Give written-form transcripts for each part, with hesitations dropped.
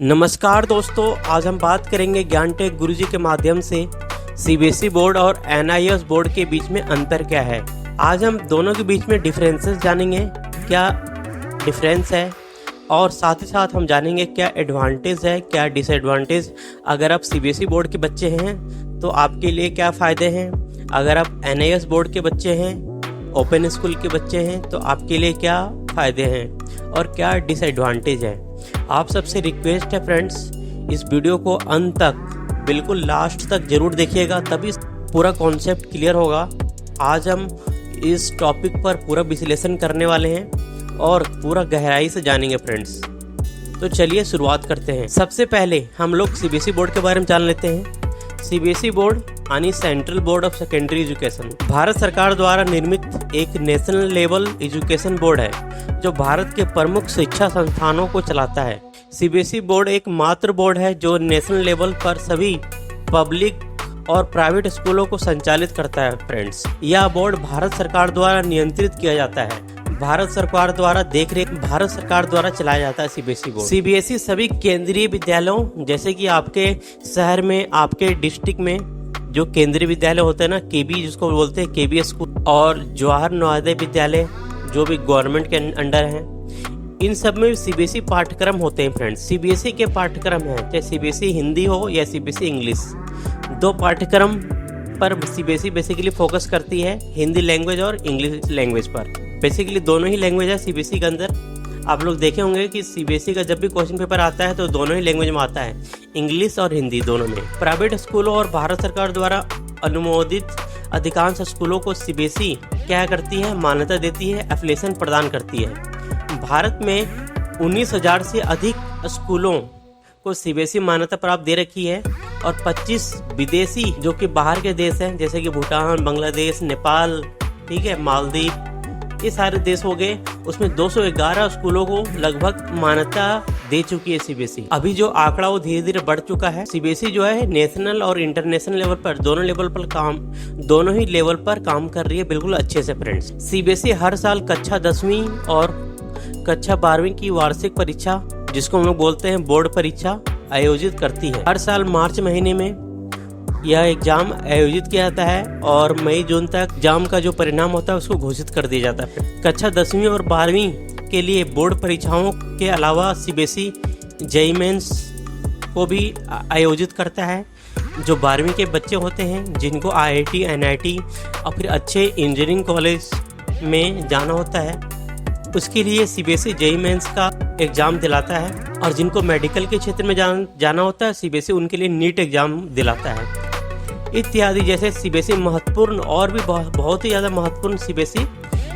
नमस्कार दोस्तों, आज हम बात करेंगे ज्ञान टेक गुरुजी के माध्यम से सीबीएसई बोर्ड और एनआईएस बोर्ड के बीच में अंतर क्या है। आज हम दोनों के बीच में डिफरेंसेस जानेंगे, क्या डिफरेंस है, और साथ ही साथ हम जानेंगे क्या एडवांटेज है, क्या डिसएडवांटेज। अगर आप सीबीएसई बोर्ड के बच्चे हैं तो आपके लिए क्या फ़ायदे हैं, अगर आप एनआईएस बोर्ड के बच्चे हैं, ओपन स्कूल के बच्चे हैं तो आपके लिए क्या फ़ायदे हैं और क्या डिसएडवांटेज है। आप सबसे रिक्वेस्ट है फ्रेंड्स, इस वीडियो को अंत तक बिल्कुल लास्ट तक जरूर देखिएगा, तभी पूरा कॉन्सेप्ट क्लियर होगा। आज हम इस टॉपिक पर पूरा विश्लेषण करने वाले हैं और पूरा गहराई से जानेंगे फ्रेंड्स। तो चलिए शुरुआत करते हैं। सबसे पहले हम लोग सीबीएसई बोर्ड के बारे में जान लेते हैं। सीबीएसई बोर्ड यानी central board of secondary education Bharat सरकार द्वारा निर्मित एक नेशनल लेवल एजुकेशन बोर्ड है जो भारत के प्रमुख शिक्षा संस्थानों को चलाता है। सीबीएसई बोर्ड एक मात्र बोर्ड है जो नेशनल लेवल पर सभी पब्लिक और प्राइवेट स्कूलों को संचालित करता है फ्रेंड्स। यह बोर्ड भारत सरकार द्वारा नियंत्रित किया जाता है, भारत सरकार द्वारा देखरेख, भारत सरकार द्वारा चलाया जाता है सीबीएसई बोर्ड। सीबीएसई सभी केंद्रीय विद्यालयों, जैसे कि आपके शहर में, आपके डिस्ट्रिक्ट में जो केंद्रीय विद्यालय होते हैं ना, केबी जिसको बोलते हैं, केबी स्कूल, और जवाहर नवोदय विद्यालय जो भी गवर्नमेंट के अंडर हैं, इन सब में सीबीएसई पाठ्यक्रम होते हैं फ्रेंड्स। सीबीएसई के पाठ्यक्रम हैं, चाहे सीबीएसई हिंदी हो या सीबीएसई इंग्लिश, दो पाठ्यक्रम पर सीबीएसई बेसिकली फोकस करती है, हिंदी लैंग्वेज और इंग्लिश लैंग्वेज पर। बेसिकली दोनों ही लैंग्वेज है सीबीएसई के अंदर। आप लोग देखे होंगे कि सीबीएसई का जब भी क्वेश्चन पेपर आता है तो दोनों ही लैंग्वेज में आता है, इंग्लिश और हिंदी दोनों में। प्राइवेट स्कूलों और भारत सरकार द्वारा अनुमोदित अधिकांश स्कूलों को सीबीएसई क्या करती है, मान्यता देती है, एफिलिएशन प्रदान करती है। भारत में 19,000 से अधिक स्कूलों को सीबीएसई मान्यता प्राप्त दे रखी है और 25 विदेशी जो कि बाहर के देश हैं, जैसे कि भूटान, बांग्लादेश, नेपाल, ठीक है, मालदीव, ये सारे देश हो गए, उसमें 211 स्कूलों को लगभग मान्यता दे चुकी है सीबीएसई। अभी जो आंकड़ा वो धीरे धीरे बढ़ चुका है। सीबीएसई जो है नेशनल और इंटरनेशनल लेवल पर दोनों ही लेवल पर काम कर रही है बिल्कुल अच्छे से फ्रेंड्स। सीबीएसई हर साल कक्षा 10वीं और कक्षा 12वीं की वार्षिक परीक्षा, जिसको हम लोग बोलते हैं बोर्ड परीक्षा, आयोजित करती है। हर साल मार्च महीने में यह एग्जाम आयोजित किया जाता है और मई जून तक एग्जाम का जो परिणाम होता है उसको घोषित कर दिया जाता है। कक्षा 10वीं और 12वीं के लिए बोर्ड परीक्षाओं के अलावा सीबीएसई जेईई मेंस को भी आयोजित करता है। जो 12वीं के बच्चे होते हैं जिनको आईआईटी, एनआईटी और फिर अच्छे इंजीनियरिंग कॉलेज में जाना होता है, उसके लिए सीबीएसई जेईई मेंस का एग्जाम दिलाता है। और जिनको मेडिकल के क्षेत्र में जाना होता है, सीबीएसई उनके लिए नीट एग्जाम दिलाता है इत्यादि। जैसे सीबीएसई महत्वपूर्ण और भी बहुत ही ज़्यादा महत्वपूर्ण सीबीएसई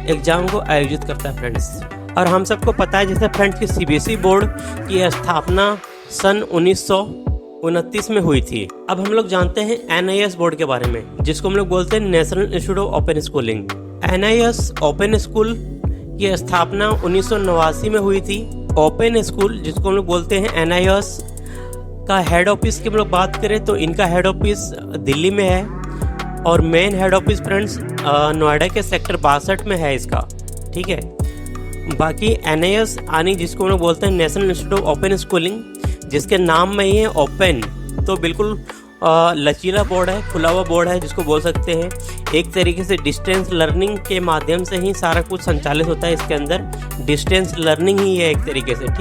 एग्जाम को आयोजित करता है फ्रेंड्स। और हम सबको पता है जैसे फ्रेंड्स कि सीबीएसई बोर्ड की स्थापना सन 1929 में हुई थी। अब हम लोग जानते हैं एनआईएस बोर्ड के बारे में, जिसको हम लोग बोलते हैं national institute of open schooling. NIS open school की स्थापना 1989 में हुई थी। ओपन स्कूल जिसको हम लोग बोलते हैं एनआईएस का हेड ऑफिस की हम लोग बात करें तो इनका हेड ऑफिस दिल्ली में है और main head office friends Noida के सेक्टर 62 में है इसका, ठीक है। बाकी एनआईएस यानी जिसको हम लोग बोलते हैं national institute of open schooling, जिसके नाम में ही है ओपन, तो बिल्कुल लचीला बोर्ड है, खुला हुआ बोर्ड है जिसको बोल सकते हैं। एक तरीके से डिस्टेंस लर्निंग के माध्यम से ही सारा कुछ संचालित होता है, इसके अंदर डिस्टेंस लर्निंग ही है एक तरीके से, ठीक।